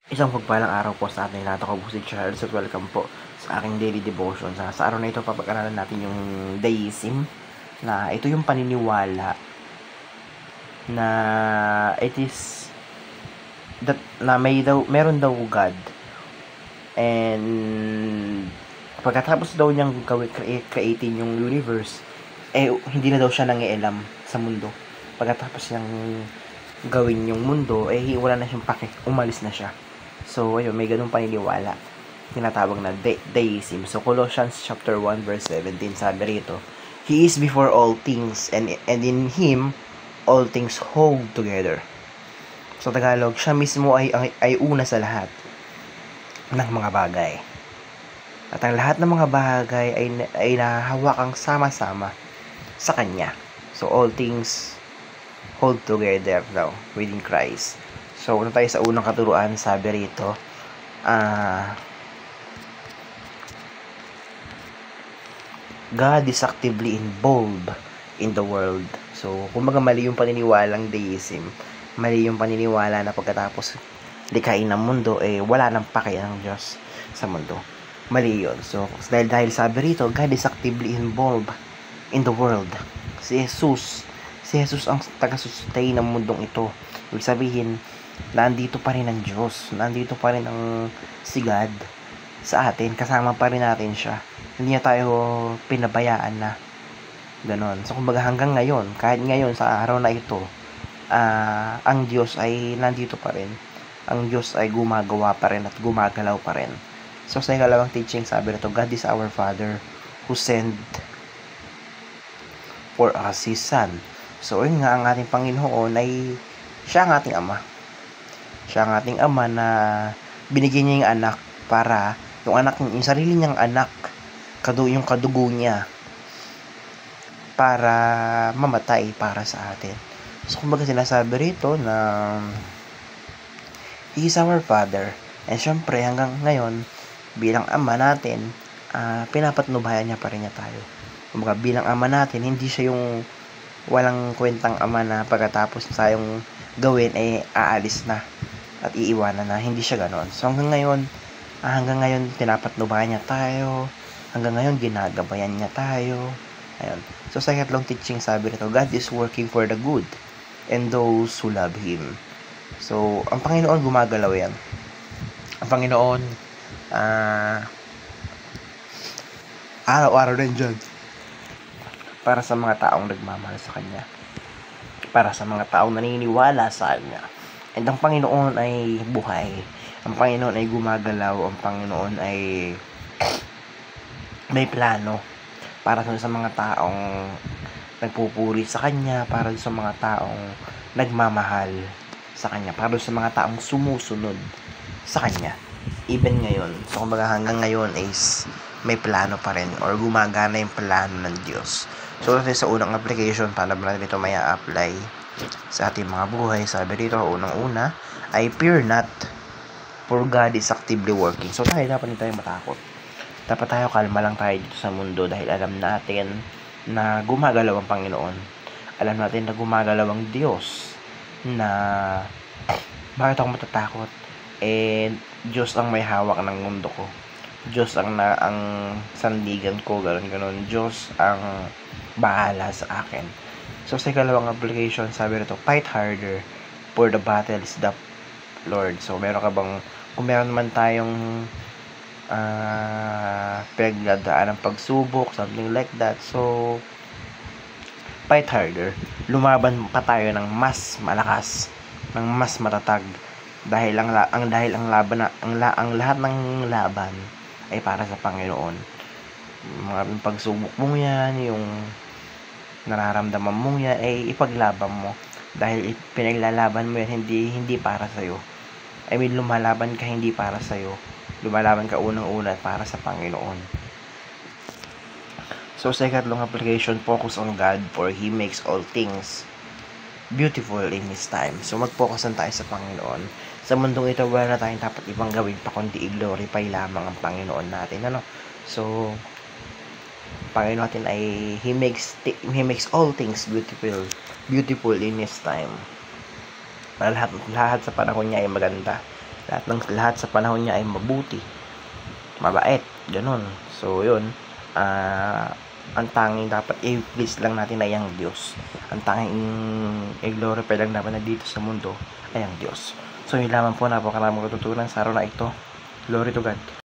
Isang pagpalang araw po sa ating lahat. Ako po si Charles at welcome po sa aking daily devotion. Sa araw na ito, papag-aralan natin yung deism, na ito yung paniniwala na it is that na meron daw God, and pagkatapos daw niyang creating yung universe, hindi na daw siya nangialam sa mundo. Pagkatapos niyang gawin yung mundo, wala na siyang pake, umalis na siya. So, ayun, may ganung paniniwala. Tinatawag na deism. So, Colossians chapter 1 verse 17, sabi rito, He is before all things, and in Him, all things hold together. So, Tagalog, siya mismo ay una sa lahat ng mga bagay. At ang lahat ng mga bagay ay nahahawakang sama-sama sa Kanya. So, all things hold together daw within Christ. So, una tayo sa unang katuruan, sabi rito, God is actively involved in the world. So, kumbaga mali yung paniniwalang deism. Mali yung paniniwala na pagkatapos likhain ng mundo, wala nang pake ng Diyos sa mundo. Mali yun. So, dahil sabi rito, God is actively involved in the world. Si Jesus ang taga-sustain ng mundong ito. Ibig sabihin, nandito pa rin ang Diyos. Nandito pa rin ang si God sa atin. Kasama pa rin natin siya. Hindi niya tayo pinabayaan na ganon. So, kumbaga hanggang ngayon, kahit ngayon sa araw na ito, ang Diyos ay nandito pa rin. Ang Diyos ay gumagawa pa rin at gumagalaw pa rin. So, sa ikalawang teaching, sabi nito, God is our Father who sent for us His Son. So, yun nga, ang ating Panginoon ay siya ang ating Ama. Siya ang ating Ama na binigyan niya yung anak para yung sarili niyang anak, yung kadugo niya, para mamatay para sa atin. So, kumbaga sinasabi rito na He is our Father. And syempre, hanggang ngayon, bilang Ama natin, pinapatnubayan niya pa rin niya tayo. Kumbaga, bilang Ama natin, hindi siya yung walang kwentang Ama na pagkatapos tayong gawin, aalis na at iiwanan na. Hindi siya ganon. So, hanggang ngayon, pinapatnubayan niya tayo. Hanggang ngayon, ginagabayan niya tayo. Ayun. So, sa ikatlong teaching, sabi nito, God is working for the good and those who love Him. So, ang Panginoon gumagalaw yan. Ang Panginoon, araw-araw din dyan para sa mga taong nagmamahal sa Kanya. Para sa mga taong naniniwala sa Kanya. And ang Panginoon ay buhay. Ang Panginoon ay gumagalaw. Ang Panginoon ay may plano para sa mga taong nagpupuri sa Kanya, para sa mga taong nagmamahal sa Kanya, para sa mga taong sumusunod sa Kanya. Even ngayon. So, kumbaga hanggang ngayon is may plano pa rin or gumagana yung plano ng Diyos. So, sa unang application, paano ba natin ito may apply sa ating mga buhay? Sabi dito, unang-una, I fear not, for God is actively working. So, dapat hindi tayo matakot. Dapat tayo kalma lang tayo dito sa mundo dahil alam natin na gumagalaw ang Panginoon. Alam natin na gumagalaw ang Diyos, na bakit ako matatakot? Diyos ang may hawak ng mundo ko. Diyos ang sandigan ko, gano'n. Diyos ang bahala sa akin. So, sa ikalawang application, sabi nito, fight harder, for the battle is the Lord. So, kung meron naman tayong pinagdadaan ng pagsubok, something like that. So, fight harder. Lumaban pa tayo ng mas malakas, ng mas matatag. Dahil ang lahat ng laban ay para sa Panginoon. Mga pagsubok mo yan, yung nararamdaman mo yan, ay ipaglaban mo. Dahil pinaglalaban mo yan, hindi para sa'yo. Lumalaban ka hindi para sa'yo. Lumalaban ka unang-una para sa Panginoon. So, sa ikatlong application, focus on God, for He makes all things beautiful in His time. So, mag-focus tayo sa Panginoon. Sa mundong ito, wala na tayong dapat ibang gawin pa kundi i-glorify lamang ang Panginoon natin. So, Panginoon natin ay He makes all things beautiful in His time. Para lahat sa panahon niya ay maganda. lahat sa panahon niya ay mabuti, mabait, ganun. So yun, ang tanging dapat i-please lang natin ay ang Diyos. Ang tanging i-glorify lang naman na dito sa mundo ay ang Diyos. So yun lamang po, napakaraming matutunan sa araw na ito. Glory to God.